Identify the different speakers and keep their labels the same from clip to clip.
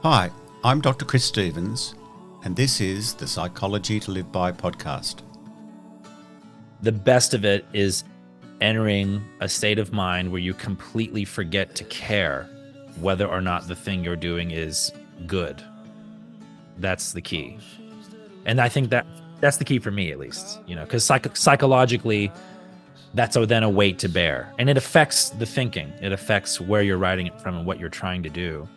Speaker 1: Hi, I'm Dr. Chris Stevens, and this is the Psychology to Live By podcast.
Speaker 2: The best of it is entering a state of mind where you completely forget to care whether or not the thing you're doing is good. That's the key. And I think that's the key for me, at least, because psychologically, that's then a weight to bear. And it affects the thinking. It affects where you're writing it from and what you're trying to do.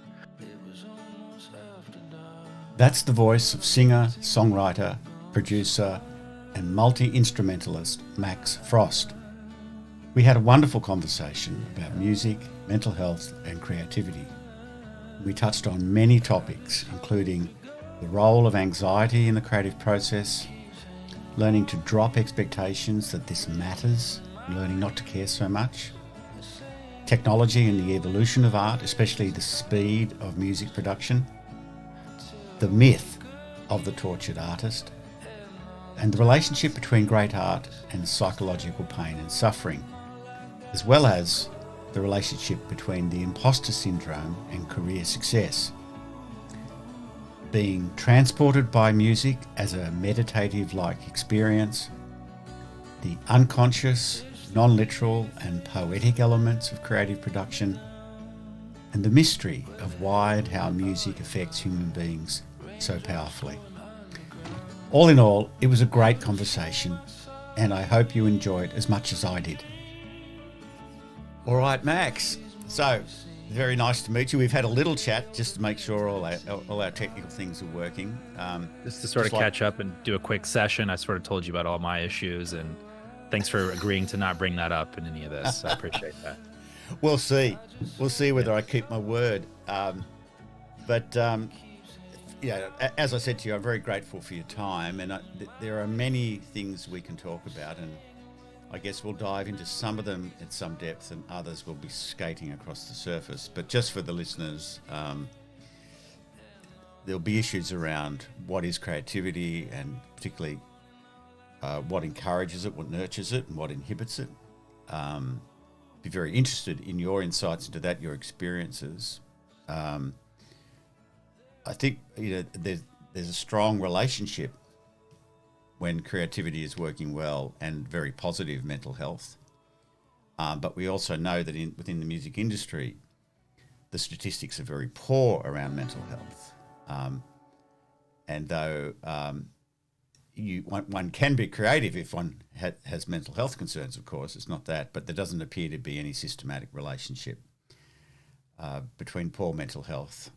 Speaker 1: That's the voice of singer, songwriter, producer, and multi-instrumentalist Max Frost. We had a wonderful conversation about music, mental health, and creativity. We touched on many topics, including the role of anxiety in the creative process, learning to drop expectations that this matters, learning not to care so much, technology and the evolution of art, especially the speed of music production, the myth of the tortured artist, and the relationship between great art and psychological pain and suffering, as well as the relationship between the imposter syndrome and career success. Being transported by music as a meditative-like experience, the unconscious, non-literal and poetic elements of creative production, and the mystery of why and how music affects human beings so powerfully. All in all, it was a great conversation, and I hope you enjoy it as much as I did. All right, Max. So, very nice to meet you. We've had a little chat just to make sure all our technical things are working.
Speaker 2: Just to sort of catch up and do a quick session. I sort of told you about all my issues, and thanks for agreeing to not bring that up in any of this. I appreciate that.
Speaker 1: We'll see. We'll see whether I keep my word. As I said to you, I'm very grateful for your time, and there are many things we can talk about, and I guess we'll dive into some of them at some depth, and others will be skating across the surface. But just for the listeners, there'll be issues around what is creativity, and particularly what encourages it, what nurtures it, and what inhibits it. Be very interested in your insights into that, your experiences. I think there's a strong relationship when creativity is working well and very positive mental health. But we also know that within the music industry, the statistics are very poor around mental health. And though one can be creative if one has mental health concerns, of course, it's not that, but there doesn't appear to be any systematic relationship between poor mental health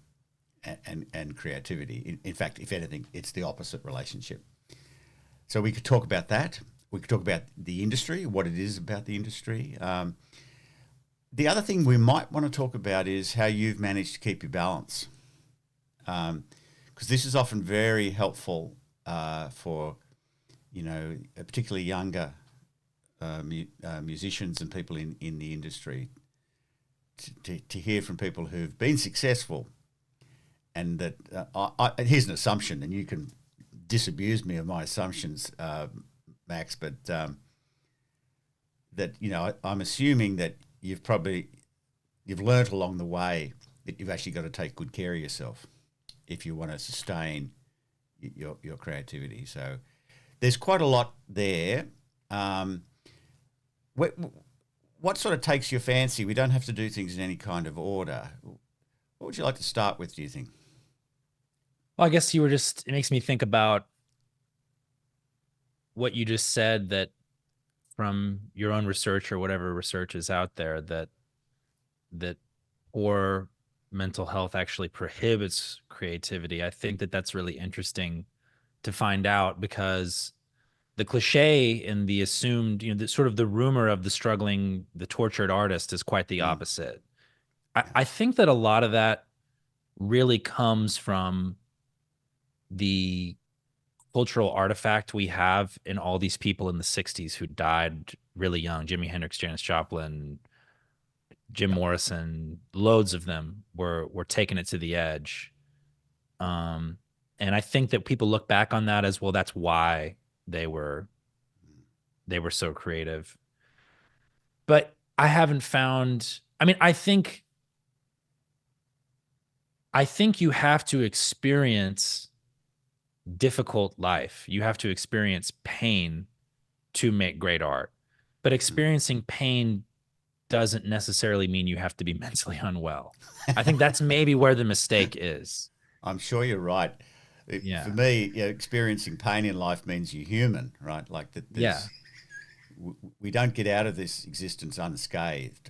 Speaker 1: and creativity. In fact, if anything, it's the opposite relationship. So we could talk about that. We could talk about the industry, what it is about the industry. The other thing we might want to talk about is how you've managed to keep your balance, because this is often very helpful for, particularly younger musicians and people in the industry to hear from people who've been successful. And that here's an assumption, and you can disabuse me of my assumptions, Max, but I'm assuming that you've learnt along the way that you've actually got to take good care of yourself if you want to sustain your creativity. So there's quite a lot there. What sort of takes your fancy? We don't have to do things in any kind of order. What would you like to start with, do you think?
Speaker 2: Well, I guess it makes me think about what you just said, that from your own research or whatever research is out there, that poor mental health actually prohibits creativity. I think that's really interesting to find out, because the cliche and the assumed, the sort of the rumor of the tortured artist is quite the opposite. I think that a lot of that really comes from the cultural artifact we have in all these people in the 60s who died really young. Jimi Hendrix, Janis Joplin, Jim Morrison, loads of them were taking it to the edge. And I think that people look back on that as, well, that's why they were so creative. But I haven't found, I think I think you have to experience difficult life. You have to experience pain to make great art. But experiencing pain doesn't necessarily mean you have to be mentally unwell. I think that's maybe where the mistake is.
Speaker 1: I'm sure you're right. For
Speaker 2: Yeah.
Speaker 1: me, experiencing pain in life means you're human, right? Like that.
Speaker 2: Yeah.
Speaker 1: We don't get out of this existence unscathed.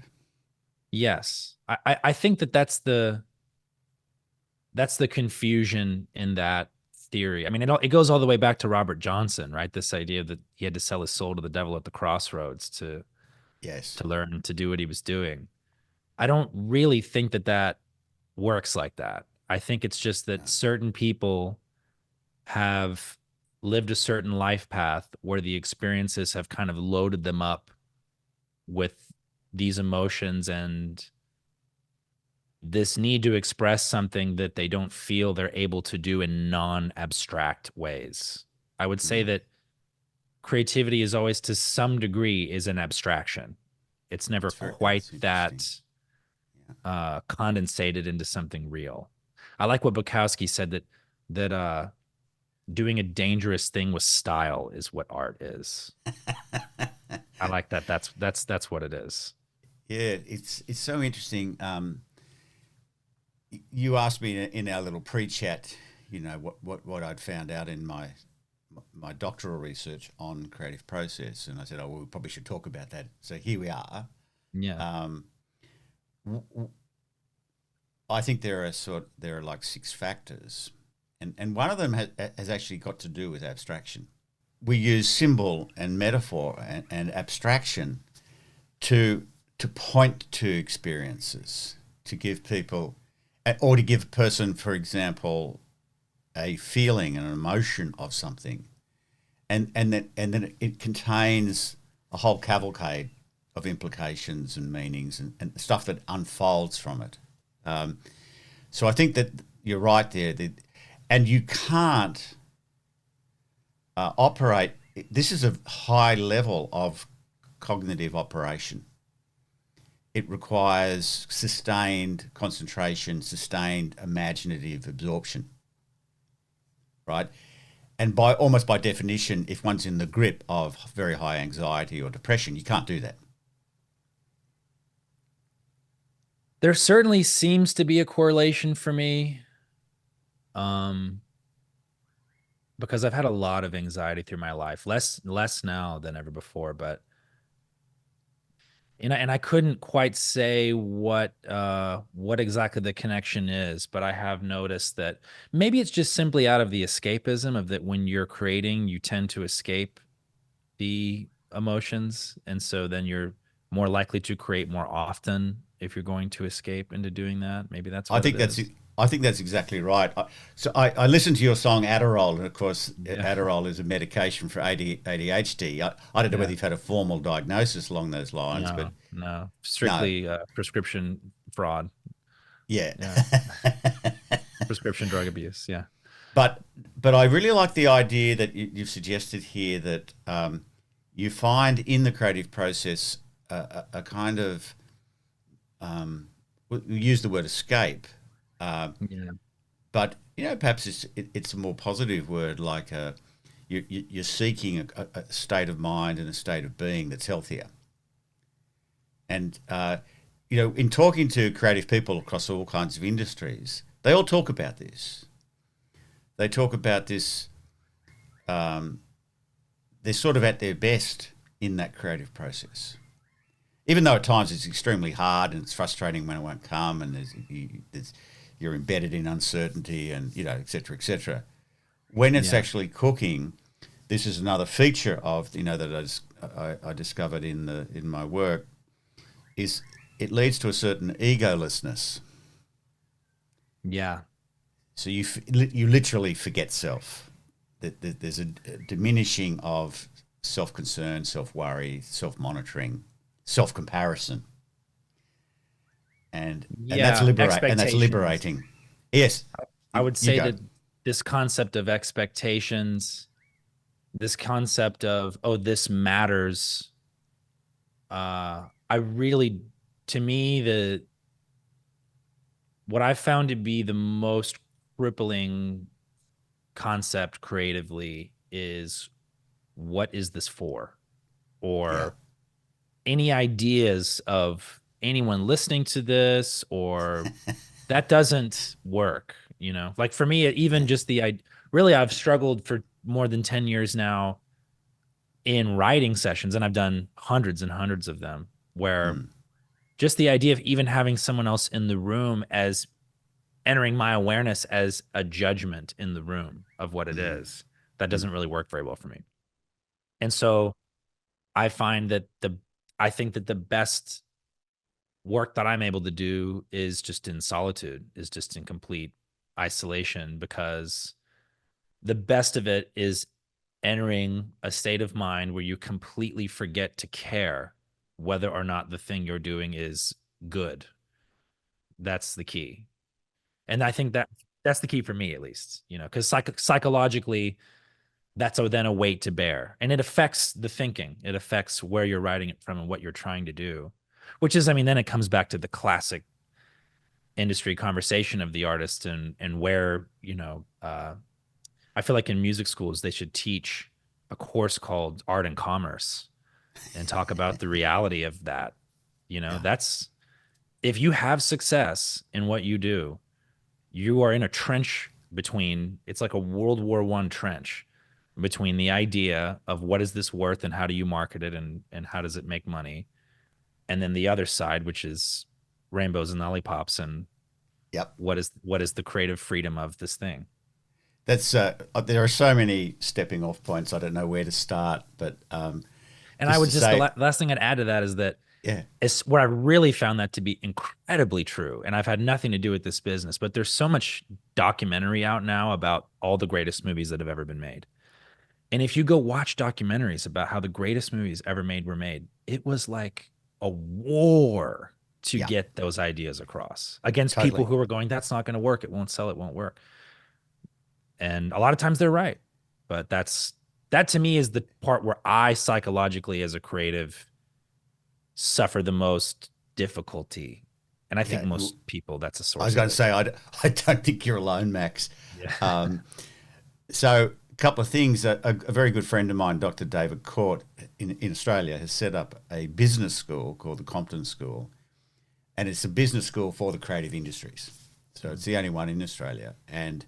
Speaker 2: Yes. I think that that's the confusion in that theory. I mean, it goes all the way back to Robert Johnson, right? This idea that he had to sell his soul to the devil at the crossroads
Speaker 1: Yes.
Speaker 2: to learn to do what he was doing. I don't really think that that works like that. I think it's just that
Speaker 1: No.
Speaker 2: certain people have lived a certain life path where the experiences have kind of loaded them up with these emotions and this need to express something that they don't feel they're able to do in non-abstract ways. I would say
Speaker 1: Mm.
Speaker 2: that creativity is always to some degree is an abstraction. It's never quite
Speaker 1: That's interesting.
Speaker 2: that
Speaker 1: Yeah.
Speaker 2: condensated into something real. I like what Bukowski said that doing a dangerous thing with style is what art is. I like that. That's what it is.
Speaker 1: Yeah, it's so interesting. You asked me in our little pre-chat, what I'd found out in my doctoral research on creative process, and I said, oh, well, we probably should talk about that. So here we are.
Speaker 2: Yeah.
Speaker 1: Um, I think there are like six factors, and one of them has actually got to do with abstraction. We use symbol and metaphor and abstraction to point to experiences, to give people, or to give a person, for example, a feeling and an emotion of something, and then it contains a whole cavalcade of implications and meanings and stuff that unfolds from it. So I think that you're right there, and you can't operate. This is a high level of cognitive operation. It requires sustained concentration, sustained imaginative absorption, right? And by definition, if one's in the grip of very high anxiety or depression, you can't do that.
Speaker 2: There certainly seems to be a correlation for me. Um, because I've had a lot of anxiety through my life, less now than ever before, but and I couldn't quite say what exactly the connection is, but I have noticed that maybe it's just simply out of the escapism of that when you're creating, you tend to escape the emotions, and so then you're more likely to create more often if you're going to escape into doing that. Maybe that's
Speaker 1: I
Speaker 2: what it
Speaker 1: think that's
Speaker 2: is.
Speaker 1: I think that's exactly right. I listened to your song Adderall, and of course,
Speaker 2: Yeah.
Speaker 1: Adderall is a medication for ADHD. I don't know whether
Speaker 2: Yeah.
Speaker 1: you've had a formal diagnosis along those lines, but
Speaker 2: No.
Speaker 1: no,
Speaker 2: Strictly prescription fraud.
Speaker 1: yeah.
Speaker 2: Yeah. Prescription drug abuse. Yeah.
Speaker 1: but but I really like the idea that you've suggested here that you find in the creative process a kind of we use the word escape,
Speaker 2: Yeah.
Speaker 1: but perhaps it's a more positive word, like you're seeking a state of mind and a state of being that's healthier. And in talking to creative people across all kinds of industries, they all talk about this. They talk about this. They're sort of at their best in that creative process, even though at times it's extremely hard and it's frustrating when it won't come, and you're embedded in uncertainty, and et cetera, et cetera. When it's
Speaker 2: Yeah.
Speaker 1: actually cooking, this is another feature of that I discovered in my work, is it leads to a certain egolessness.
Speaker 2: Yeah.
Speaker 1: So you literally forget self. There's a diminishing of self-concern, self-worry, self-monitoring, self-comparison, and
Speaker 2: Yeah.
Speaker 1: that's
Speaker 2: Expectations.
Speaker 1: liberating. Yes,
Speaker 2: I would
Speaker 1: you
Speaker 2: say
Speaker 1: go.
Speaker 2: that this concept of expectations, this concept of, oh, this matters, I really, to me, what I found to be the most crippling concept creatively is, what is this for?
Speaker 1: Yeah.
Speaker 2: Or any ideas of anyone listening to this, or that doesn't work, like for me, even
Speaker 1: Yeah.
Speaker 2: just really, I've struggled for more than 10 years now in writing sessions, and I've done hundreds and hundreds of them, where
Speaker 1: Mm,
Speaker 2: just the idea of even having someone else in the room as entering my awareness as a judgment in the room of what it
Speaker 1: mm,
Speaker 2: is, that
Speaker 1: mm.
Speaker 2: doesn't really work very well for me. And so I find that I think that the best work that I'm able to do is just in solitude, is just in complete isolation, because the best of it is entering a state of mind where you completely forget to care whether or not the thing you're doing is good. That's the key. And I think that that's the key for me, at least, because psychologically, that's then a weight to bear. And it affects the thinking. It affects where you're writing it from and what you're trying to do, which is, I mean, then it comes back to the classic industry conversation of the artist, and where, I feel like in music schools, they should teach a course called Art and Commerce and talk about the reality of that.
Speaker 1: Yeah.
Speaker 2: That's, if you have success in what you do, you are in a trench between, it's like a World War I trench between the idea of what is this worth and how do you market it, and how does it make money, and then the other side, which is rainbows and lollipops, and
Speaker 1: Yep.
Speaker 2: what is the creative freedom of this thing.
Speaker 1: That's there are so many stepping off points. I don't know where to start, but
Speaker 2: And I
Speaker 1: just
Speaker 2: would
Speaker 1: to
Speaker 2: just, the
Speaker 1: say,
Speaker 2: last thing I'd add to that is that
Speaker 1: yeah,
Speaker 2: it's where I really found that to be incredibly true. And I've had nothing to do with this business, but there's so much documentary out now about all the greatest movies that have ever been made. And if you go watch documentaries about how the greatest movies ever made were made, it was like a war to
Speaker 1: yeah,
Speaker 2: get those ideas across against people
Speaker 1: totally.
Speaker 2: who are going, that's not going to work. It won't sell. It won't work. And a lot of times they're right. But that to me is the part where I psychologically, as a creative, suffer the most difficulty. And I think
Speaker 1: Yeah.
Speaker 2: most people, that's a
Speaker 1: I was
Speaker 2: source of
Speaker 1: going to
Speaker 2: it.
Speaker 1: say, I don't think you're alone, Max.
Speaker 2: Yeah.
Speaker 1: Um, so, a couple of things. A very good friend of mine, Dr. David Court, in Australia, has set up a business school called the Compton School, and it's a business school for the creative industries. So it's the only one in Australia. And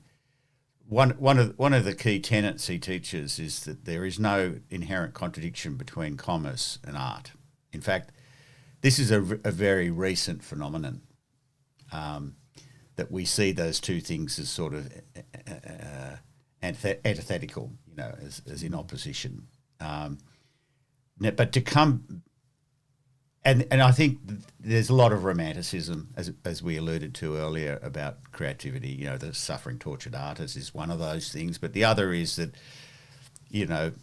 Speaker 1: one of the key tenets he teaches is that there is no inherent contradiction between commerce and art. In fact, this is a very recent phenomenon, that we see those two things as sort of antithetical, as in opposition. But to come, and I think there's a lot of romanticism, as we alluded to earlier, about creativity. The suffering, tortured artist is one of those things, but the other is that, you know,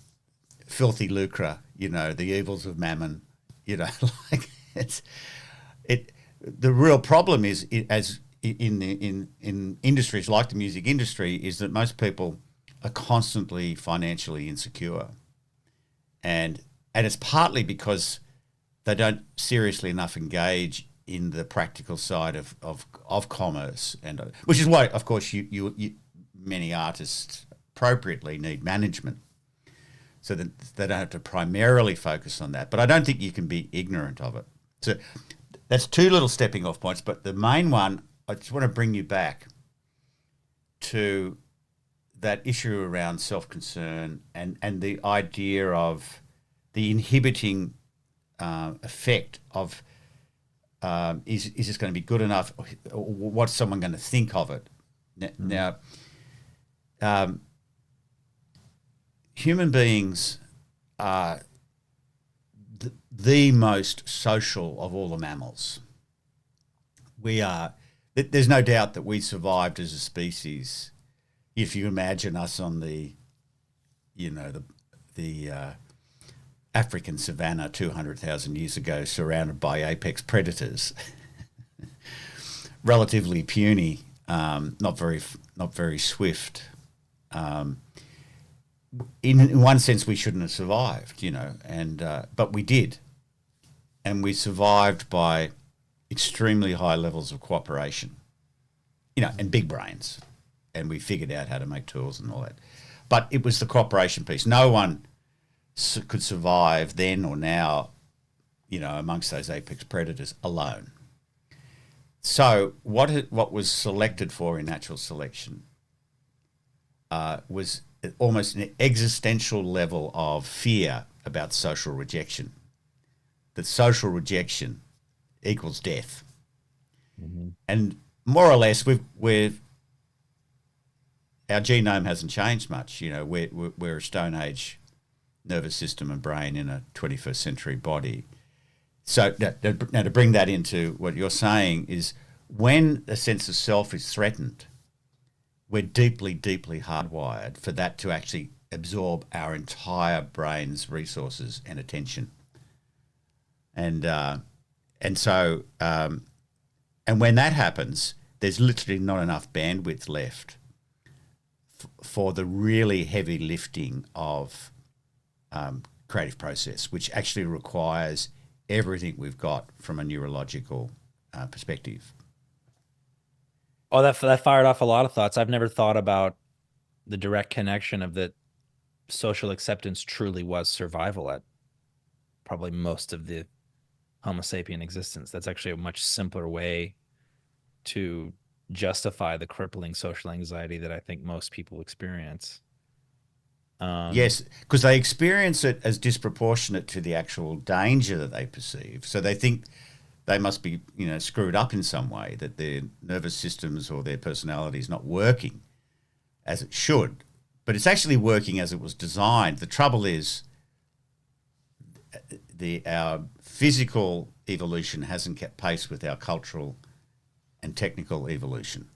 Speaker 1: filthy lucre, the evils of mammon, like it's it. The real problem is, as in industries like the music industry, is that most people are constantly financially insecure, and it's partly because they don't seriously enough engage in the practical side of commerce, and which is why, of course, you many artists appropriately need management, so that they don't have to primarily focus on that. But I don't think you can be ignorant of it. So that's two little stepping off points. But the main one, I just want to bring you back to that issue around self-concern, and the idea of the inhibiting effect of, is this going to be good enough? Or what's someone going to think of it?
Speaker 2: Mm.
Speaker 1: Now, human beings are the most social of all the mammals. We are. There's no doubt that we survived as a species. If you imagine us on the African savannah 200,000 years ago, surrounded by apex predators, relatively puny, not very swift. In one sense, we shouldn't have survived, and but we did, and we survived by extremely high levels of cooperation. and big brains. And we figured out how to make tools and all that. But it was the cooperation piece. No one could survive then or now, amongst those apex predators alone. So what was selected for in natural selection was almost an existential level of fear about social rejection. That social rejection equals death.
Speaker 2: Mm-hmm.
Speaker 1: And more or less, our genome hasn't changed much. We're a Stone Age nervous system and brain in a 21st century body. So now to bring that into what you're saying is when a sense of self is threatened, we're deeply, deeply hardwired for that to actually absorb our entire brain's resources and attention. And when that happens, there's literally not enough bandwidth left for the really heavy lifting of creative process, which actually requires everything we've got from a neurological perspective.
Speaker 2: Oh, that fired off a lot of thoughts. I've never thought about the direct connection of that social acceptance truly was survival at probably most of the Homo sapien existence. That's actually a much simpler way to justify the crippling social anxiety that I think most people experience.
Speaker 1: Yes, because they experience it as disproportionate to the actual danger that they perceive. So they think they must be, screwed up in some way, that their nervous systems or their personality is not working as it should. But it's actually working as it was designed. The trouble is our physical evolution hasn't kept pace with our cultural and technical evolution.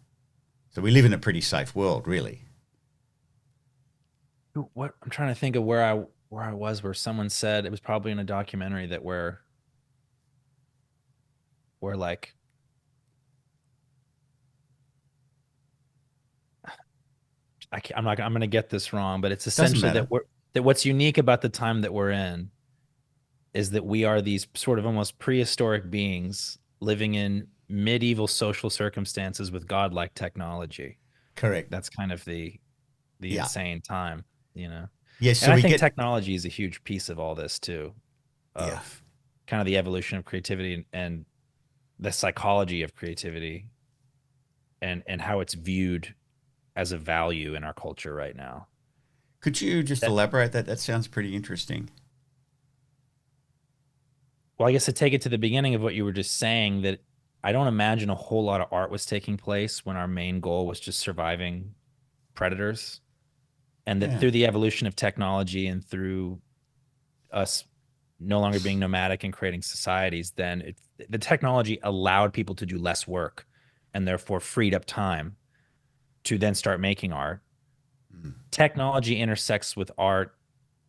Speaker 1: So we live in a pretty safe world, really.
Speaker 2: What I'm trying to think of where I was, where someone said, it was probably in a documentary, that where like, I'm going to get this wrong, but it's
Speaker 1: Doesn't
Speaker 2: essentially
Speaker 1: matter.
Speaker 2: that what's unique about the time that we're in is that we are these sort of almost prehistoric beings living in medieval social circumstances with godlike technology.
Speaker 1: Correct.
Speaker 2: That's kind of the
Speaker 1: Yeah.
Speaker 2: insane time, you know.
Speaker 1: Yes.
Speaker 2: And
Speaker 1: So
Speaker 2: I
Speaker 1: we
Speaker 2: think
Speaker 1: get.
Speaker 2: technology is a huge piece of all this too,
Speaker 1: Yeah.
Speaker 2: of kind of the evolution of creativity and the psychology of creativity and how it's viewed as a value in our culture right now.
Speaker 1: Could you just
Speaker 2: That,
Speaker 1: elaborate that? That sounds pretty interesting.
Speaker 2: well, I guess to take it to the beginning of what you were just saying, that I don't imagine a whole lot of art was taking place when our main goal was just surviving predators. And that
Speaker 1: Yeah.
Speaker 2: through the evolution of technology and through us no longer being nomadic and creating societies, then the technology allowed people to do less work and therefore freed up time to then start making art.
Speaker 1: Mm.
Speaker 2: Technology intersects with art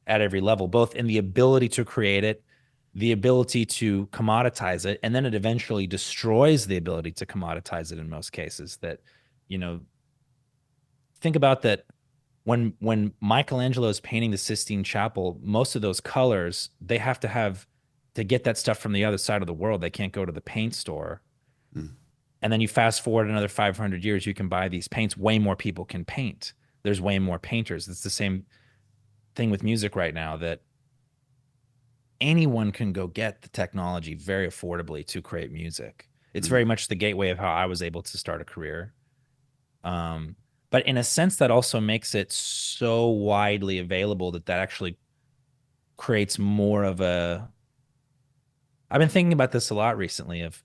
Speaker 2: at every level, both in the ability to create it, the ability to commoditize it, and then it eventually destroys the ability to commoditize it in most cases. That, you know, think about that when Michelangelo is painting the Sistine Chapel, most of those colors, they have to get that stuff from the other side of the world. They can't go to the paint store.
Speaker 1: Mm.
Speaker 2: And then you fast forward another 500 years, you can buy these paints. Way more people can paint. There's way more painters. It's the same thing with music right now, that anyone can go get the technology very affordably to create music. It's
Speaker 1: Mm.
Speaker 2: very much the gateway of how I was able to start a career. But in a sense, that also makes it so widely available that actually creates more of a. I've been thinking about this a lot recently, of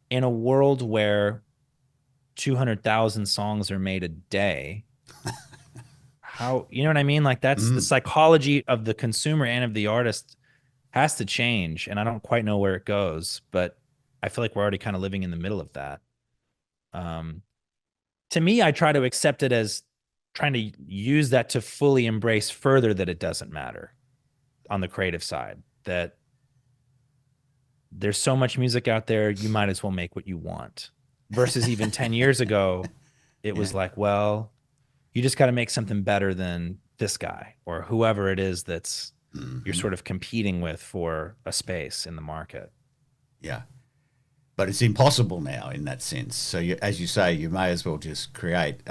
Speaker 2: in a world where 200,000 songs are made a day, how, you know what I mean? Like, that's the
Speaker 1: Mm.
Speaker 2: psychology of the consumer and of the artist has to change. And I don't quite know where it goes, but I feel like we're already kind of living in the middle of that. Um, to me, I try to accept it as trying to use that to fully embrace further that it doesn't matter on the creative side, that there's so much music out there, you might as well make what you want. Versus even 10 years ago, it
Speaker 1: Yeah.
Speaker 2: was like, well, you just got to make something better than this guy or whoever it is that's you're
Speaker 1: Mm-hmm.
Speaker 2: sort of competing with for a space in the market.
Speaker 1: Yeah. but it's impossible now in that sense. So, as you say, you may as well just create.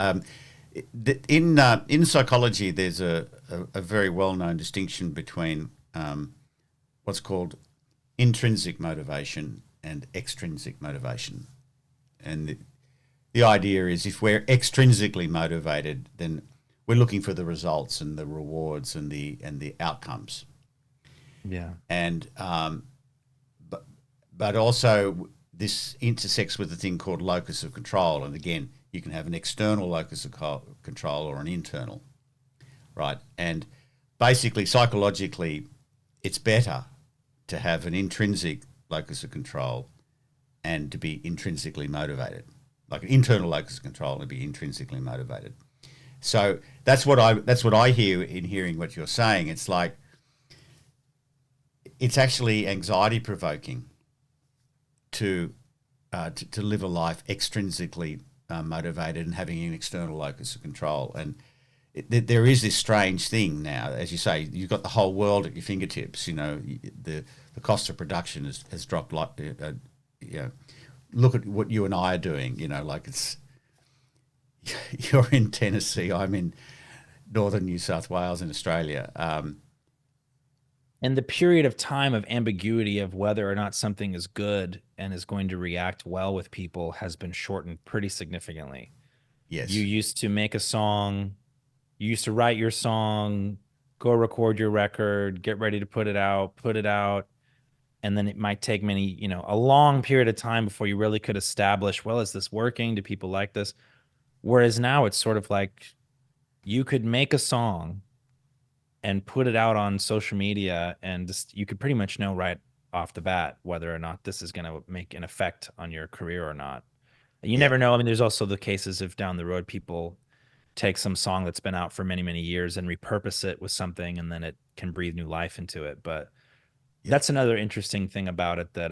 Speaker 1: In psychology, there's a very well known distinction between what's called intrinsic motivation and extrinsic motivation, and the idea is if we're extrinsically motivated, then we're looking for the results and the rewards and the outcomes.
Speaker 2: Yeah.
Speaker 1: And but also this intersects with a thing called locus of control. And again, you can have an external locus of control or an internal, right? And basically, psychologically, it's better to have an intrinsic locus of control and to be intrinsically motivated, like an internal locus of control and be intrinsically motivated. So that's what I hear in hearing what you're saying. It's like it's actually anxiety provoking to live a life extrinsically motivated and having an external locus of control. And there is this strange thing now, as you say, you've got the whole world at your fingertips. You know, the cost of production has dropped. Like, look at what you and I are doing. You know, like you're in Tennessee, I'm in northern New South Wales in Australia.
Speaker 2: And the period of time of ambiguity of whether or not something is good and is going to react well with people has been shortened pretty significantly.
Speaker 1: Yes.
Speaker 2: You used to make a song, you used to write your song, go record your record, get ready to put it out, and then it might take a long period of time before you really could establish, well, is this working? Do people like this? Whereas now it's sort of like you could make a song and put it out on social media, and just, you could pretty much know right off the bat whether or not this is going to make an effect on your career or not. You never know. I mean, there's also the cases of down the road people take some song that's been out for many, many years and repurpose it with something, and then it can breathe new life into it. But that's another interesting thing about it, that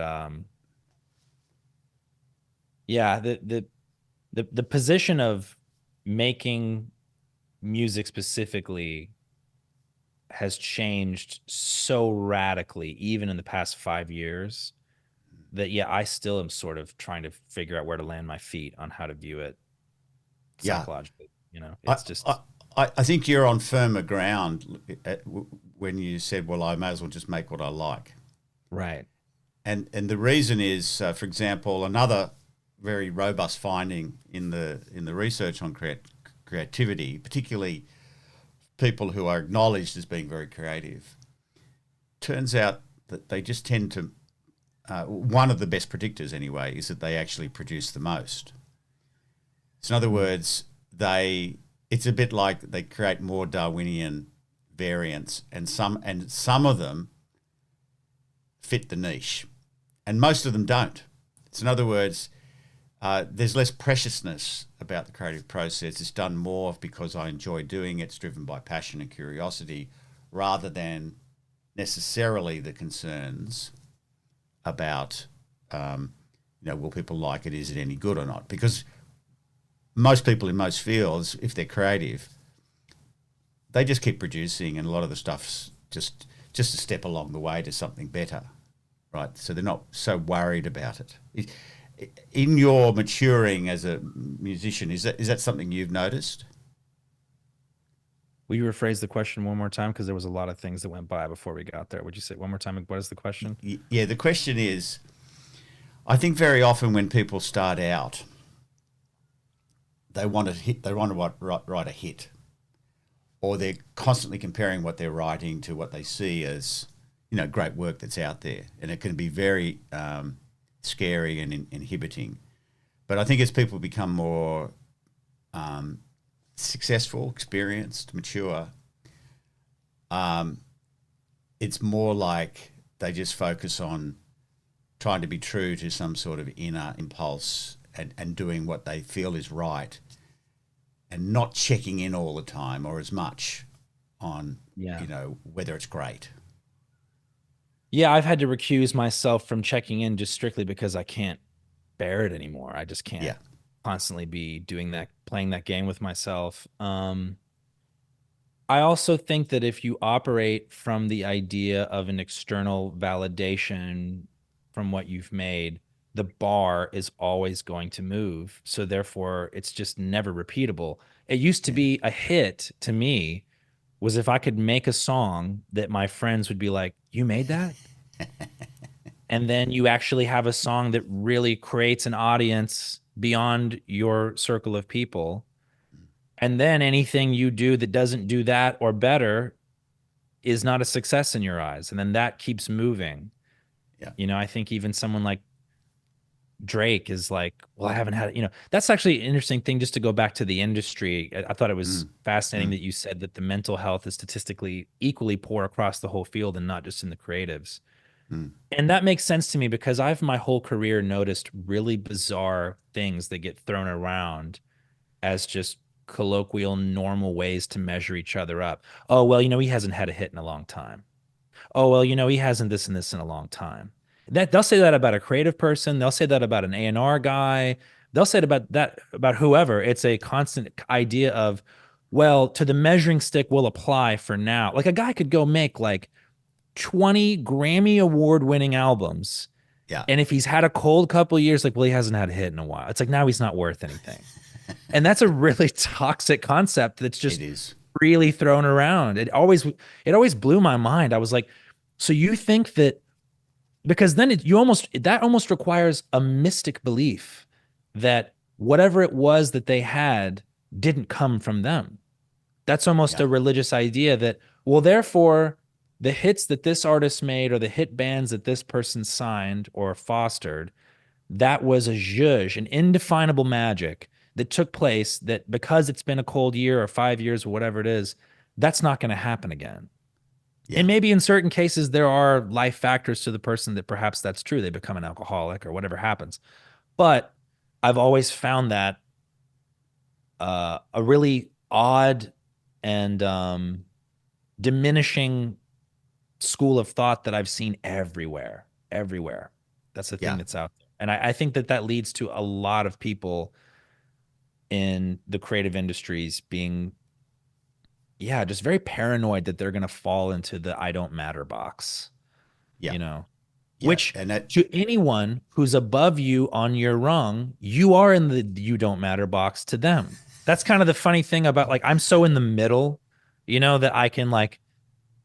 Speaker 2: the position of making music specifically has changed so radically, even in the past 5 years, that I still am sort of trying to figure out where to land my feet on how to view it psychologically.
Speaker 1: I think you're on firmer ground when you said, well, I may as well just make what I like.
Speaker 2: Right.
Speaker 1: And the reason is, for example, another very robust finding in the research on creativity, particularly people who are acknowledged as being very creative, turns out that they just tend to, one of the best predictors anyway, is that they actually produce the most. So in other words, it's a bit like they create more Darwinian variants, and some of them fit the niche, and most of them don't. So in other words, there's less preciousness about the creative process. It's done more because I enjoy doing it. It's driven by passion and curiosity, rather than necessarily the concerns about, will people like it? Is it any good or not? Because most people in most fields, if they're creative, they just keep producing, and a lot of the stuff's just a step along the way to something better, right? So they're not so worried about it. In your maturing as a musician, is that something you've noticed?
Speaker 2: Will you rephrase the question one more time? Because there was a lot of things that went by before we got there. Would you say one more time? What is the question?
Speaker 1: Yeah, the question is, I think very often when people start out, they want to write a hit, or they're constantly comparing what they're writing to what they see as, great work that's out there, and it can be very scary and inhibiting. But I think as people become more successful, experienced, mature, it's more like they just focus on trying to be true to some sort of inner impulse and doing what they feel is right, and not checking in all the time or as much on, whether it's great.
Speaker 2: Yeah, I've had to recuse myself from checking in just strictly because I can't bear it anymore. I just can't constantly be doing that, playing that game with myself. I also think that if you operate from the idea of an external validation from what you've made, the bar is always going to move. So therefore, it's just never repeatable. It used to
Speaker 1: Yeah.
Speaker 2: be a hit to me was if I could make a song that my friends would be like, "You made that?" And then you actually have a song that really creates an audience beyond your circle of people. And then anything you do that doesn't do that or better is not a success in your eyes. And then that keeps moving.
Speaker 1: Yeah.
Speaker 2: I think even someone like Drake is like, well, I haven't had, that's actually an interesting thing just to go back to the industry. I thought it was
Speaker 1: Mm,
Speaker 2: fascinating
Speaker 1: mm,
Speaker 2: that you said that the mental health is statistically equally poor across the whole field and not just in the creatives.
Speaker 1: mm.
Speaker 2: And that makes sense to me because I've my whole career noticed really bizarre things that get thrown around as just colloquial, normal ways to measure each other up. Oh, well, he hasn't had a hit in a long time. Oh, well, he hasn't this and this in a long time. That they'll say that about a creative person. They'll say that about an A&R guy. They'll say it about that about whoever. It's a constant idea of, well, to the measuring stick will apply for now. Like a guy could go make like 20 Grammy award winning albums.
Speaker 1: Yeah.
Speaker 2: And if he's had a cold couple of years, like, well, he hasn't had a hit in a while. It's like now he's not worth anything. And that's a really toxic concept that's
Speaker 1: It
Speaker 2: just
Speaker 1: is.
Speaker 2: really thrown around. It always blew my mind. I was like, so you think that because then that almost requires a mystic belief that whatever it was that they had didn't come from them. That's almost
Speaker 1: Yeah.
Speaker 2: a religious idea that, well, therefore, the hits that this artist made or the hit bands that this person signed or fostered, that was a zhuzh, an indefinable magic that took place that because it's been a cold year or 5 years or whatever it is, that's not going to happen again.
Speaker 1: Yeah.
Speaker 2: And maybe in certain cases, there are life factors to the person that perhaps that's true. They become an alcoholic or whatever happens. But I've always found that a really odd and diminishing school of thought that I've seen everywhere. Everywhere. That's the thing
Speaker 1: Yeah.
Speaker 2: that's out there. And I think that leads to a lot of people in the creative industries being, yeah, just very paranoid that they're going to fall into the I don't matter box,
Speaker 1: Yeah. Yeah.
Speaker 2: which
Speaker 1: And that,
Speaker 2: to anyone who's above you on your rung, you are in the you don't matter box to them. That's kind of the funny thing about like, I'm so in the middle, that I can like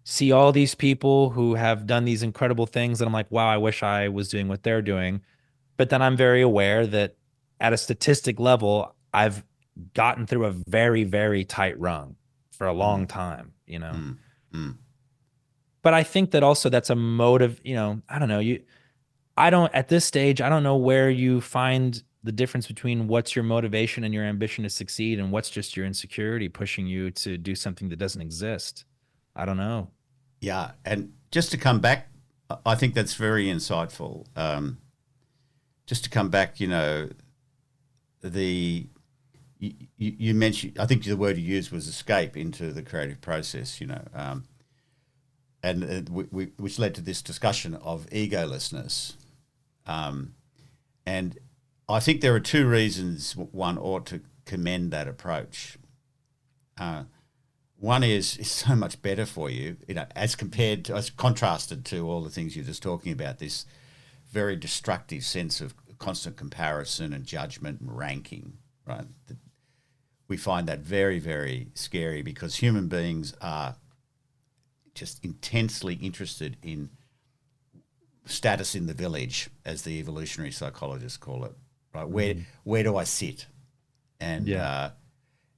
Speaker 2: see all these people who have done these incredible things. And I'm like, wow, I wish I was doing what they're doing. But then I'm very aware that at a statistic level, I've gotten through a very, very tight rung for a
Speaker 1: mm,
Speaker 2: long time.
Speaker 1: mm, mm.
Speaker 2: But I think that also that's a motive, I don't know, I don't at this stage, I don't know where you find the difference between what's your motivation and your ambition to succeed and what's just your insecurity pushing you to do something that doesn't exist. I don't know.
Speaker 1: Yeah. And just to come back, I think that's very insightful. Just to come back, the you mentioned, I think the word you used was escape into the creative process, and which led to this discussion of egolessness. And I think there are two reasons one ought to commend that approach. One is it's so much better for you, as contrasted to all the things you're just talking about, this very destructive sense of constant comparison and judgment and ranking, right? We find that very, very scary because human beings are just intensely interested in status in the village, as the evolutionary psychologists call it, right? Where do I sit? And
Speaker 2: Yeah.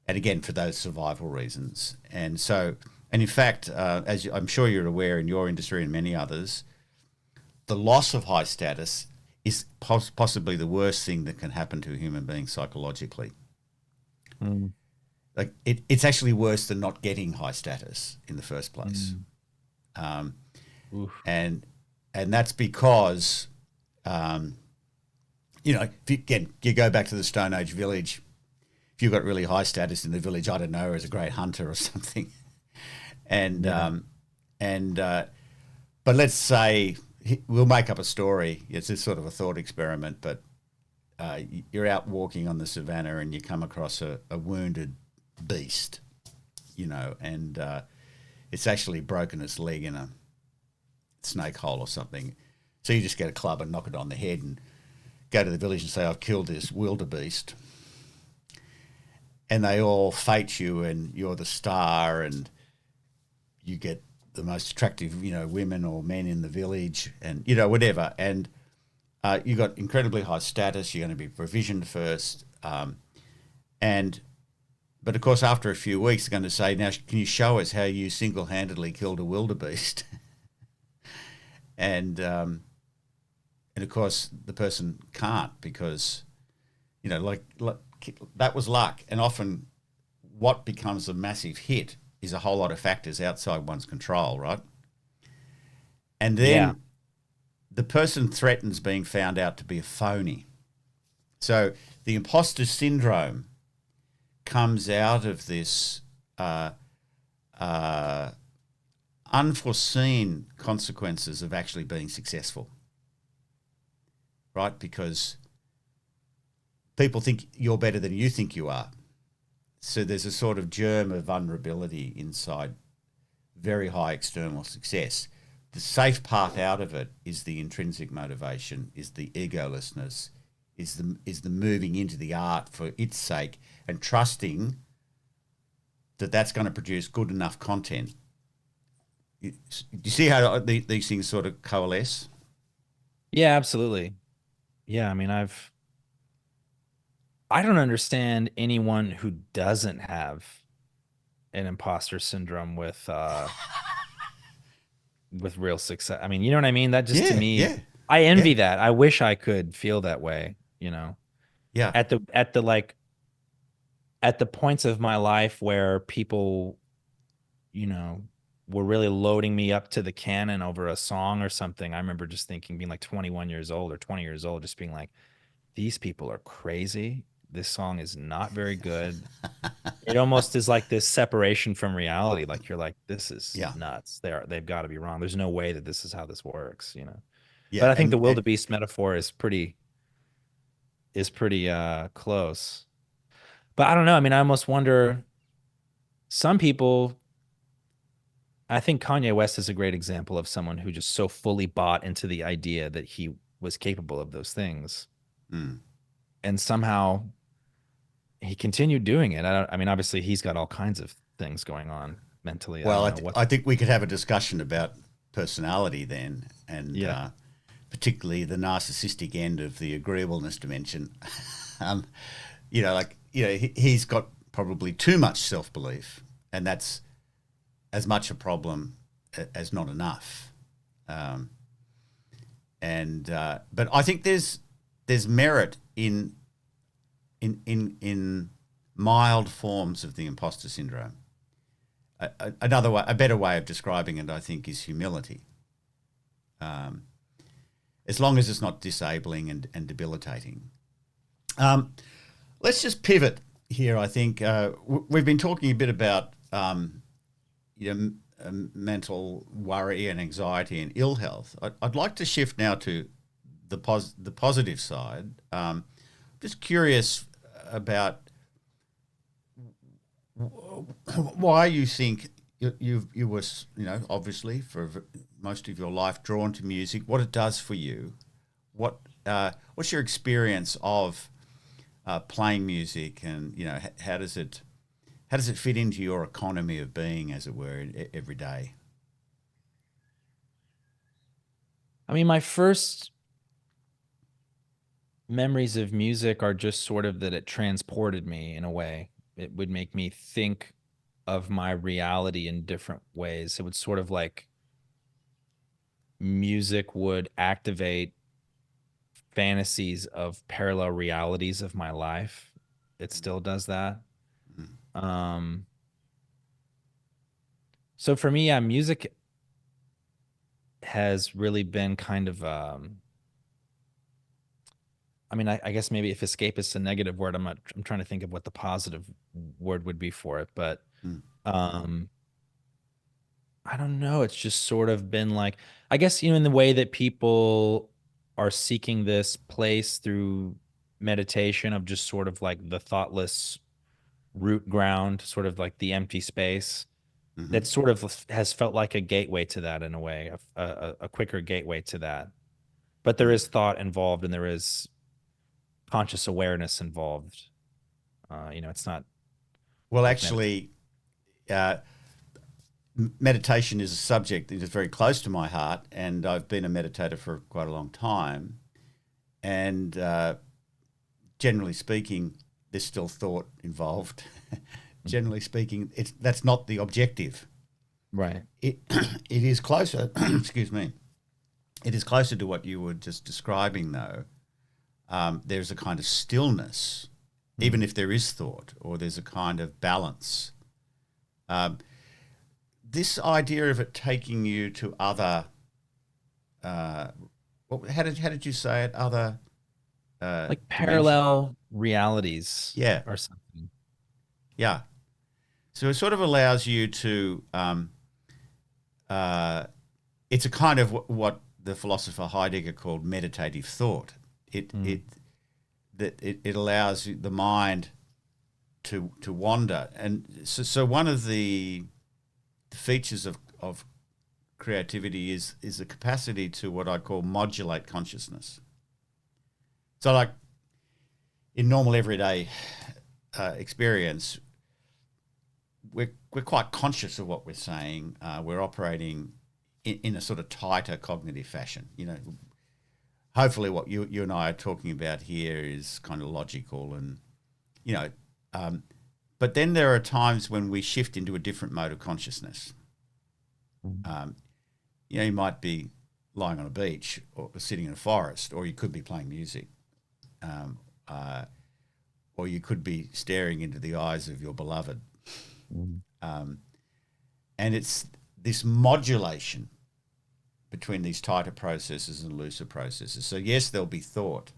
Speaker 1: and again, for those survival reasons. And so, and in fact, I'm sure you're aware in your industry and many others, the loss of high status is possibly the worst thing that can happen to a human being psychologically.
Speaker 2: Mm.
Speaker 1: Like it's actually worse than not getting high status in the first place.
Speaker 2: Oof.
Speaker 1: And that's because, if you go back to the Stone Age village, if you've got really high status in the village, I don't know, as a great hunter or something, and but let's say we'll make up a story. It's a sort of a thought experiment, but you're out walking on the savannah and you come across a wounded beast, and it's actually broken its leg in a snake hole or something. So you just get a club and knock it on the head and go to the village and say, I've killed this wildebeest, and they all fate you, and you're the star, and you get the most attractive, women or men in the village, and whatever, and you got incredibly high status. You're going to be provisioned first, and but of course, after a few weeks, they're going to say, "Now, can you show us how you single-handedly killed a wildebeest?" and of course, the person can't because, like that was luck. And often, what becomes a massive hit is a whole lot of factors outside one's control, right? And
Speaker 2: Yeah.
Speaker 1: then the person threatens being found out to be a phony. So the imposter syndrome comes out of this unforeseen consequences of actually being successful, right? Because people think you're better than you think you are. So there's a sort of germ of vulnerability inside very high external success. The safe path out of it is the intrinsic motivation, is the egolessness, is the moving into the art for its sake and trusting that that's going to produce good enough content. You see how these things sort of coalesce?
Speaker 2: Yeah, absolutely. Yeah, I mean, I don't understand anyone who doesn't have an imposter syndrome with real success. I mean, you know what I mean? That just to
Speaker 1: Yeah,
Speaker 2: me,
Speaker 1: yeah,
Speaker 2: I
Speaker 1: yeah,
Speaker 2: envy that. I wish I could feel that way,
Speaker 1: yeah,
Speaker 2: at the points of my life where people, you know, were really loading me up to the cannon over a song or something. I remember just thinking, being like 21 years old or 20 years old, just being like, these people are crazy. This song is not very good. It almost is like this separation from reality. Like you're like, this is
Speaker 1: yeah,
Speaker 2: nuts. They've got to be wrong. There's no way that this is how this works. But
Speaker 1: yeah,
Speaker 2: I think the
Speaker 1: and
Speaker 2: wildebeest metaphor is pretty close. But I don't know. I mean, I almost wonder, some people, I think Kanye West is a great example of someone who just so fully bought into the idea that he was capable of those things.
Speaker 1: mm.
Speaker 2: And somehow he continued doing it. I mean, obviously he's got all kinds of things going on mentally. I
Speaker 1: Well,
Speaker 2: don't know what.
Speaker 1: I think we could have a discussion about personality then, and
Speaker 2: Yeah.
Speaker 1: particularly the narcissistic end of the agreeableness dimension. um, he's got probably too much self belief, and that's as much a problem as not enough. Um, and but I think there's merit in mild forms of the imposter syndrome. Another way, a better way of describing it, I think, is humility. Um, as long as it's not disabling and debilitating. Um, let's just pivot here. I think we've been talking a bit about mental worry and anxiety and ill health. I'd like to shift now to the positive side. Just curious about why you think you were, obviously for most of your life drawn to music, what it does for you, what's your experience of playing music, and how does it fit into your economy of being, as it were, every day?
Speaker 2: I mean, my first memories of music are just sort of that it transported me in a way. It would make me think of my reality in different ways. It would sort of like music would activate fantasies of parallel realities of my life. It still does that.
Speaker 1: Mm,
Speaker 2: Um, so for me, yeah, music has really been kind of I mean, I guess maybe if escape is a negative word, I'm trying to think of what the positive word would be for it. But
Speaker 1: mm,
Speaker 2: um I don't know. It's just sort of been like, I guess, in the way that people are seeking this place through meditation of just sort of like the thoughtless root ground, sort of like the empty space.
Speaker 1: mm-hmm,
Speaker 2: That sort of has felt like a gateway to that in a way, a quicker gateway to that. But there
Speaker 1: mm,
Speaker 2: is thought involved, and there is conscious awareness involved. It's not
Speaker 1: Well,
Speaker 2: like
Speaker 1: actually, uh, meditation is a subject that is very close to my heart, and I've been a meditator for quite a long time. And generally speaking, there's still thought involved. Generally speaking, that's not the objective.
Speaker 2: right.
Speaker 1: It it is closer. Excuse me. It is closer to what you were just describing, though. There's a kind of stillness, even if there is thought, or there's a kind of balance. Um, this idea of it taking you to other, how did you say it? Other
Speaker 2: Like
Speaker 1: dimension.
Speaker 2: parallel realities
Speaker 1: Yeah,
Speaker 2: or something.
Speaker 1: yeah. So it sort of allows you to. Uh, it's a kind of what the philosopher Heidegger called meditative thought.
Speaker 2: Mm.
Speaker 1: It allows the mind to wander, and so one of the features of creativity is the capacity to what I call modulate consciousness. So, like in normal everyday experience, we're quite conscious of what we're saying. We're operating in a sort of tighter cognitive fashion. Hopefully, what you and I are talking about here is kind of logical, and you know, um, but then there are times when we shift into a different mode of consciousness. Um, you might be lying on a beach or sitting in a forest, or you could be playing music, um, uh, or you could be staring into the eyes of your beloved.
Speaker 2: Mm.
Speaker 1: Um, and it's this modulation between these tighter processes and looser processes. So yes, there'll be thought,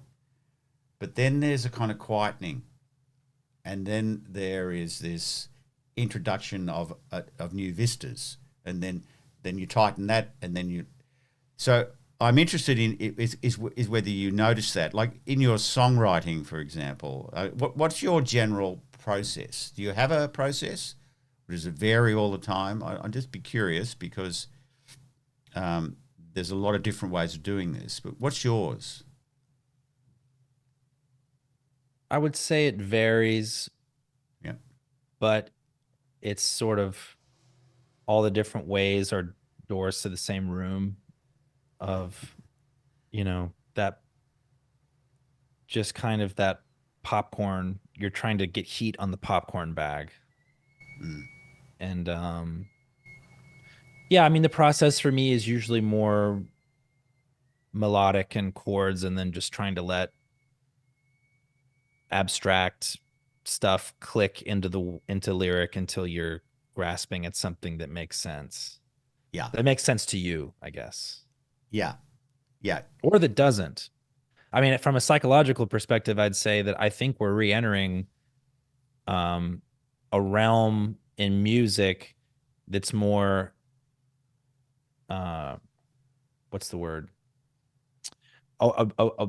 Speaker 1: but then there's a kind of quietening, and then there is this introduction of new vistas, and then you tighten that, and then you. So I'm interested in is whether you notice that, like in your songwriting, for example. What's your general process? Do you have a process? Or does it vary all the time? I'd just be curious because there's a lot of different ways of doing this. But what's yours?
Speaker 2: I would say it varies,
Speaker 1: Yeah,
Speaker 2: but it's sort of all the different ways are doors to the same room of, that just kind of that popcorn. You're trying to get heat on the popcorn bag.
Speaker 1: mm,
Speaker 2: And yeah, I mean, the process for me is usually more melodic and chords, and then just trying to let abstract stuff click into lyric until you're grasping at something that makes sense.
Speaker 1: yeah,
Speaker 2: That makes sense to you, I guess.
Speaker 1: yeah, yeah,
Speaker 2: Or that doesn't. I mean, from a psychological perspective, I'd say that I think we're re-entering um, a realm in music that's more uh, what's the word?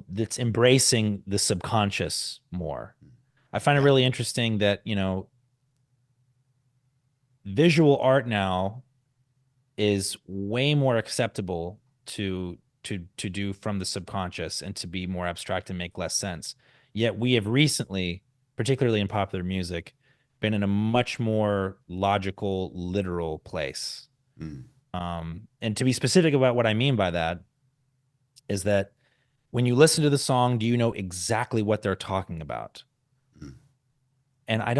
Speaker 2: That's embracing the subconscious more. I find it
Speaker 1: yeah,
Speaker 2: really interesting that, visual art now is way more acceptable to do from the subconscious and to be more abstract and make less sense. Yet we have recently, particularly in popular music, been in a much more logical, literal place.
Speaker 1: mm,
Speaker 2: And to be specific about what I mean by that is that when you listen to the song, do you know exactly what they're talking about?
Speaker 1: mm,
Speaker 2: And I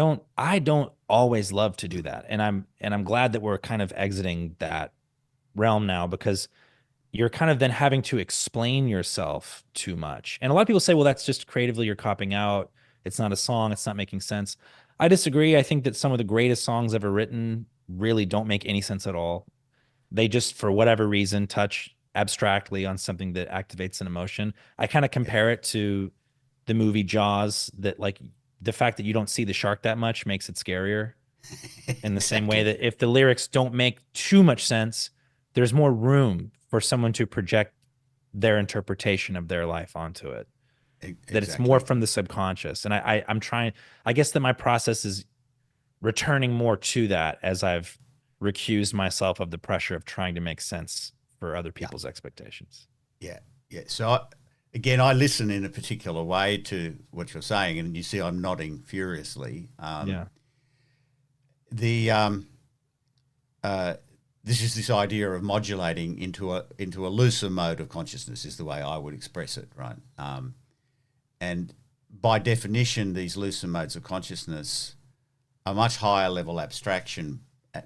Speaker 2: don't always love to do that. And I'm glad that we're kind of exiting that realm now, because you're kind of then having to explain yourself too much. And a lot of people say, well, that's just creatively you're copping out. It's not a song. It's not making sense. I disagree. I think that some of the greatest songs ever written really don't make any sense at all. They just, for whatever reason, touch abstractly on something that activates an emotion. I kind of
Speaker 1: yeah,
Speaker 2: compare it to the movie Jaws, that like the fact that you don't see the shark that much makes it scarier, in the same way
Speaker 1: exactly,
Speaker 2: that if the lyrics don't make too much sense, there's more room for someone to project their interpretation of their life onto it. That it's more
Speaker 1: exactly.
Speaker 2: from the subconscious. And I'm trying, I guess that my process is returning more to that as I've recused myself of the pressure of trying to make sense for other
Speaker 1: Yeah,
Speaker 2: people's expectations.
Speaker 1: yeah, yeah. So again, I listen in a particular way to what you're saying, and you see I'm nodding furiously.
Speaker 2: Yeah.
Speaker 1: The uh, This is this idea of modulating into a looser mode of consciousness is the way I would express it, right? And by definition, these looser modes of consciousness are much higher level abstraction,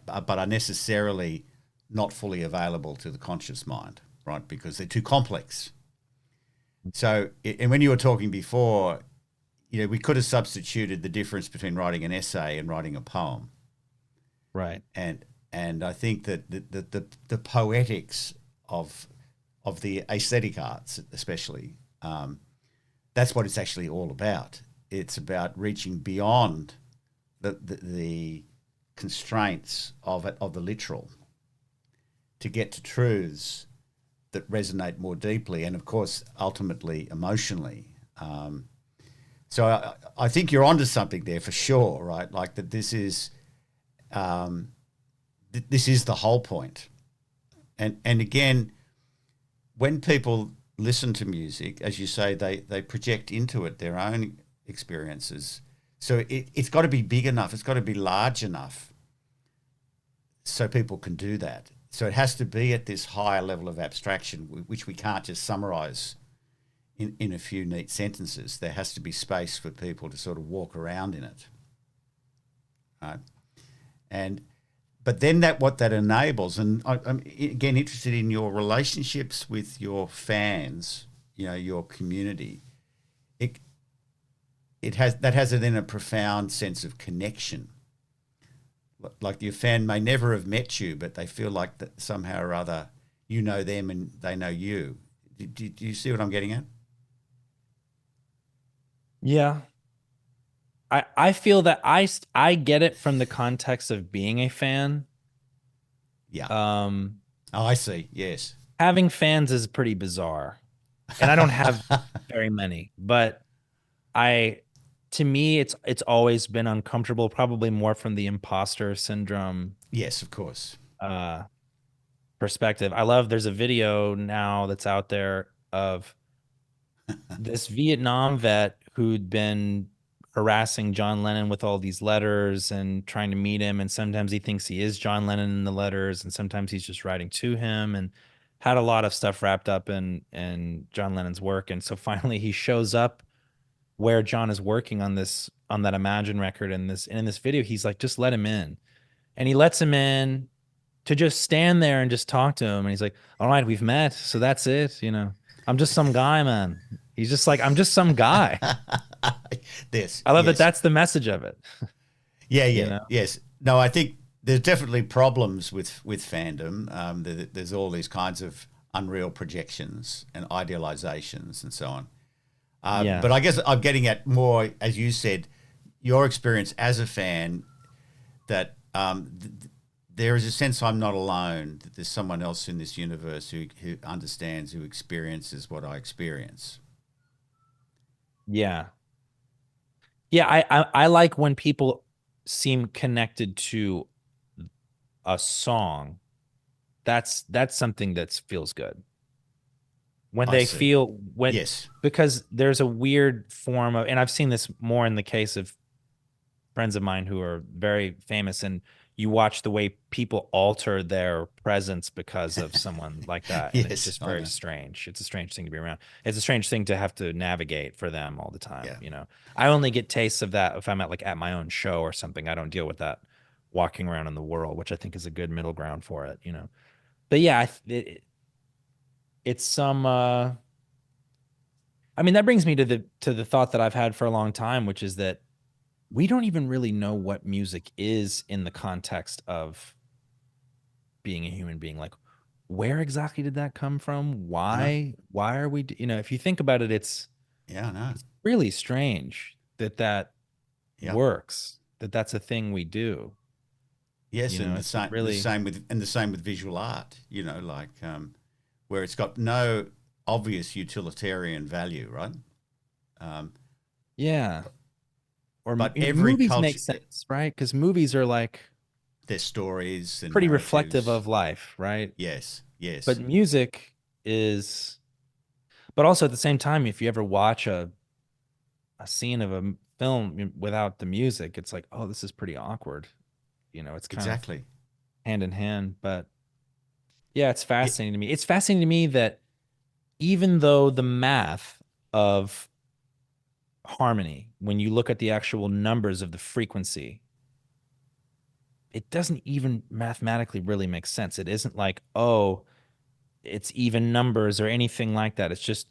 Speaker 1: but are necessarily not fully available to the conscious mind, right? Because they're too complex. So, and when you were talking before, we could have substituted the difference between writing an essay and writing a poem,
Speaker 2: Right.
Speaker 1: and I think that the poetics of the aesthetic arts, especially, that's what it's actually all about. It's about reaching beyond the constraints of the literal to get to truths that resonate more deeply and, of course, ultimately emotionally. So I think you're onto something there for sure, right? Like that this is the whole point. And again, when people listen to music, as you say, they project into it their own experiences. So it's got to be big enough. It's got to be large enough so people can do that. So it has to be at this higher level of abstraction, which we can't just summarize in a few neat sentences. There has to be space for people to sort of walk around in it. Right? But then what that enables, and I'm again interested in your relationships with your fans, your community. It has then a profound sense of connection. Like your fan may never have met you, but they feel like that somehow or other you know them and they know you. Do you see what I'm getting at?
Speaker 2: Yeah. I feel that I get it from the context of being a fan.
Speaker 1: Yeah.
Speaker 2: Um,
Speaker 1: Oh, I see. Yes.
Speaker 2: Having fans is pretty bizarre. And I don't have very many, but to me it's always been uncomfortable, probably more from the imposter syndrome
Speaker 1: Yes, of course.
Speaker 2: uh perspective. There's a video now that's out there of this Vietnam vet who'd been harassing John Lennon with all these letters and trying to meet him. And sometimes he thinks he is John Lennon in the letters, and sometimes he's just writing to him, and had a lot of stuff wrapped up in John Lennon's work. And so finally he shows up where John is working on that Imagine record. And in this video, he's like, just let him in. And he lets him in to just stand there and just talk to him. And he's like, all right, we've met. So that's it. I'm just some guy, man. He's just like, I'm just some guy.
Speaker 1: This,
Speaker 2: I love that
Speaker 1: yes.
Speaker 2: that's the message of it.
Speaker 1: Yeah, yes. No, I think there's definitely problems with fandom. There's all these kinds of unreal projections and idealizations and so on.
Speaker 2: Yeah.
Speaker 1: But I guess I'm getting at more, as you said, your experience as a fan, that there is a sense I'm not alone, that there's someone else in this universe who understands, who experiences what I experience.
Speaker 2: Yeah. Yeah. I like when people seem connected to a song. That's something that feels good. When
Speaker 1: I
Speaker 2: they
Speaker 1: see.
Speaker 2: feel
Speaker 1: Yes.
Speaker 2: because there's a weird form of, and I've seen this more in the case of friends of mine who are very famous, and you watch the way people alter their presence because of someone like that, and it's
Speaker 1: Yes,
Speaker 2: just
Speaker 1: I
Speaker 2: very
Speaker 1: know.
Speaker 2: strange. It's a strange thing to be around. It's a strange thing to have to navigate for them all the
Speaker 1: Yeah.
Speaker 2: time. I only get tastes of that if I'm at my own show or something. I don't deal with that walking around in the world, which I think is a good middle ground for it. But yeah, it's some I mean, that brings me to the thought that I've had for a long time, which is that we don't even really know what music is in the context of being a human being. Like, where exactly did that come from?
Speaker 1: I know.
Speaker 2: Why are we, if you think about it, it's
Speaker 1: Yeah, I know.
Speaker 2: really strange that
Speaker 1: Yeah.
Speaker 2: works, that that's a thing we do.
Speaker 1: Yes, and
Speaker 2: It's really,
Speaker 1: the same with visual art. Like where it's got no obvious utilitarian value, right? Um,
Speaker 2: yeah. Or
Speaker 1: but every
Speaker 2: movies make
Speaker 1: culture,
Speaker 2: sense, right? Because movies are like
Speaker 1: their stories and
Speaker 2: pretty reflective
Speaker 1: narratives.
Speaker 2: of life, right?
Speaker 1: Yes,
Speaker 2: But
Speaker 1: yes,
Speaker 2: music is But also at the same time, if you ever watch a scene of a film without the music, it's like, oh, this is pretty awkward. It's kind of
Speaker 1: Exactly.
Speaker 2: hand in hand. But yeah, it's
Speaker 1: Yeah,
Speaker 2: fascinating to me. It's fascinating to me that even though the math of harmony, when you look at the actual numbers of the frequency, it doesn't even mathematically really make sense. It isn't like, oh, it's even numbers or anything like that. It's just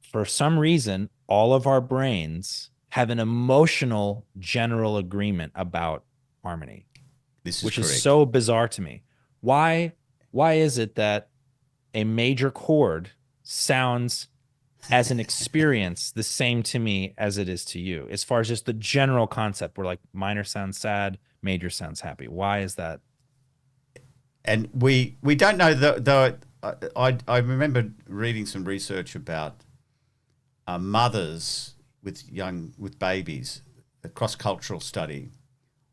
Speaker 2: for some reason, all of our brains have an emotional general agreement about harmony,
Speaker 1: this is
Speaker 2: which is
Speaker 1: correct.
Speaker 2: so bizarre to me. Why why is it that a major chord sounds as an experience the same to me as it is to you, as far as just the general concept where like minor sounds sad, major sounds happy? Why is that?
Speaker 1: And we don't know, though. I remember reading some research about mothers with babies, a cross cultural study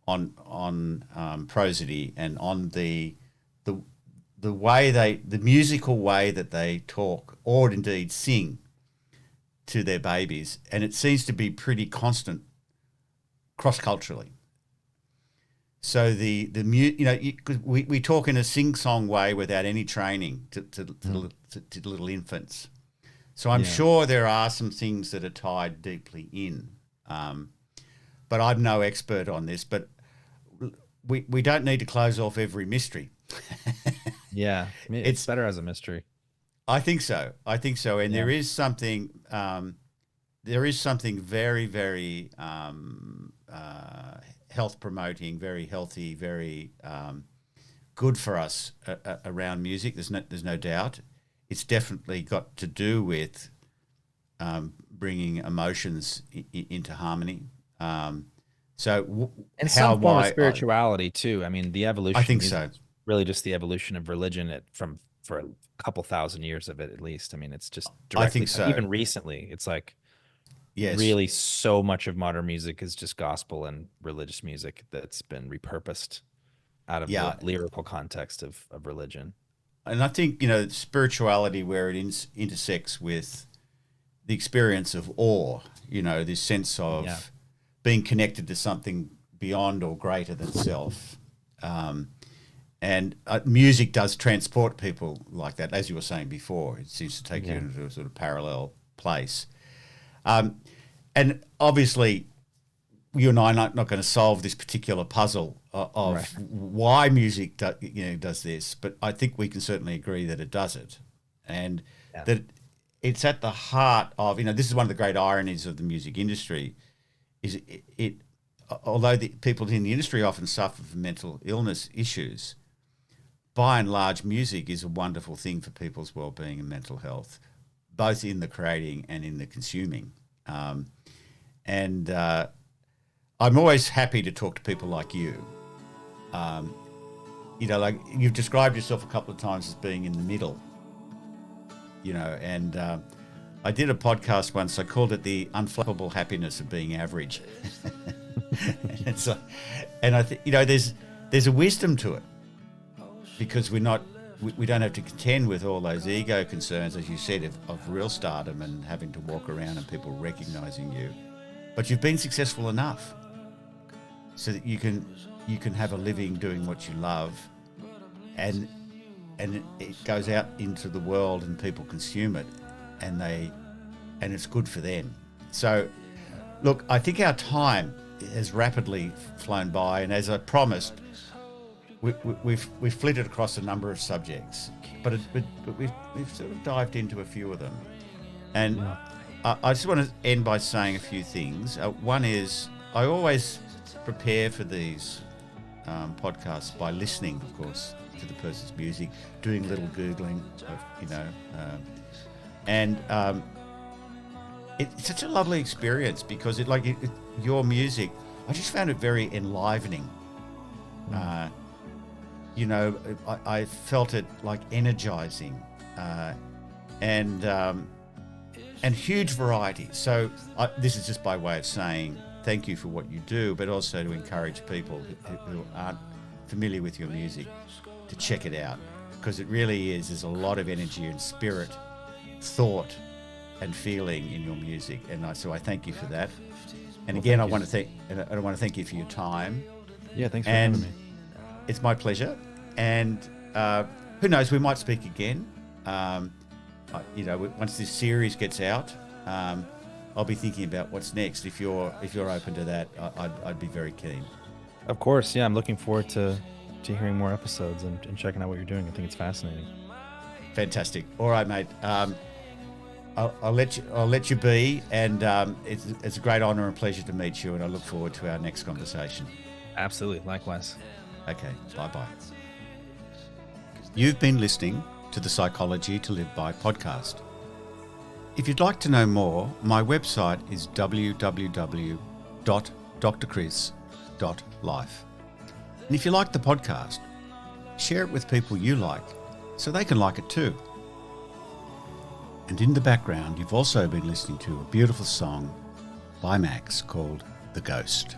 Speaker 1: on prosody and on the the musical way that they talk or indeed sing to their babies, and it seems to be pretty constant cross culturally. So cause we talk in a sing song way without any training to little infants. So I'm
Speaker 2: Yeah.
Speaker 1: sure there are some things that are tied deeply in, but I'm no expert on this. But we don't need to close off every mystery.
Speaker 2: Yeah. I mean, it's
Speaker 1: It's
Speaker 2: better as a mystery.
Speaker 1: I think so. I think so. And
Speaker 2: Yeah.
Speaker 1: there is something very, very health promoting, very healthy, very good for us around music. There's no doubt. It's definitely got to do with bringing emotions into harmony.
Speaker 2: And
Speaker 1: How,
Speaker 2: some form of
Speaker 1: why?
Speaker 2: spirituality too. I mean, the
Speaker 1: I
Speaker 2: evolution of
Speaker 1: think
Speaker 2: music
Speaker 1: so.
Speaker 2: is really just the evolution of religion from for a couple thousand years of it at least. I mean, it's just
Speaker 1: I
Speaker 2: directly
Speaker 1: think so.
Speaker 2: even recently, it's like
Speaker 1: Yes.
Speaker 2: really so much of modern music is just gospel and religious music that's been repurposed out of the
Speaker 1: Yeah.
Speaker 2: lyrical context of religion.
Speaker 1: And I think, spirituality, where it intersects with the experience of awe, this sense
Speaker 2: Yeah.
Speaker 1: of being connected to something beyond or greater than self. Um, and music does transport people like that, as you were saying before. It seems to take you
Speaker 2: Yeah.
Speaker 1: into a sort of parallel place. Um, and obviously, you and I are not going to solve this particular puzzle of
Speaker 2: Right.
Speaker 1: why music does this, but I think we can certainly agree that it does it, and
Speaker 2: Yeah.
Speaker 1: that it's at the heart of this is one of the great ironies of the music industry is it although the people in the industry often suffer from mental illness issues, by and large music is a wonderful thing for people's well-being and mental health, both in the creating and in the consuming. And I'm always happy to talk to people like you. Like you've described yourself a couple of times as being in the middle, and I did a podcast once. I called it the unflappable happiness of being average. and it's like, and I think, there's a wisdom to it because we don't have to contend with all those ego concerns, as you said, of real stardom and having to walk around and people recognizing you. But you've been successful enough so that you can have a living doing what you love, and it goes out into the world and people consume it, and it's good for them. So, look, I think our time has rapidly flown by, and as I promised, we've flitted across a number of subjects, but we've sort of dived into a few of them, and
Speaker 2: Yeah.
Speaker 1: I just want to end by saying a few things. One is I always prepare for these podcasts by listening, of course, to the person's music, doing a little googling, and it's such a lovely experience because your music, I just found it very enlivening. I felt it like energizing, and huge variety. So this is just by way of saying thank you for what you do, but also to encourage people who aren't familiar with your music to check it out, because it really is. There's a lot of energy and spirit, thought, and feeling in your music, and so I thank you for that. And
Speaker 2: Well,
Speaker 1: again,
Speaker 2: thank you.
Speaker 1: I want to thank you for your time.
Speaker 2: Yeah, thanks for
Speaker 1: And
Speaker 2: having me.
Speaker 1: it's my pleasure. And who knows, we might speak again. Once this series gets out, I'll be thinking about what's next. If you're open to that, I'd be very keen.
Speaker 2: Of course, yeah, I'm looking forward to hearing more episodes and checking out what you're doing. I think it's fascinating.
Speaker 1: Fantastic. All right, mate. I'll let you be, and it's a great honour and pleasure to meet you, and I look forward to our next conversation.
Speaker 2: Absolutely, likewise.
Speaker 1: Okay, bye-bye. You've been listening to the Psychology to Live By podcast. If you'd like to know more, my website is www.drchris.life. And if you like the podcast, share it with people you like so they can like it too. And in the background, you've also been listening to a beautiful song by Max called The Ghost.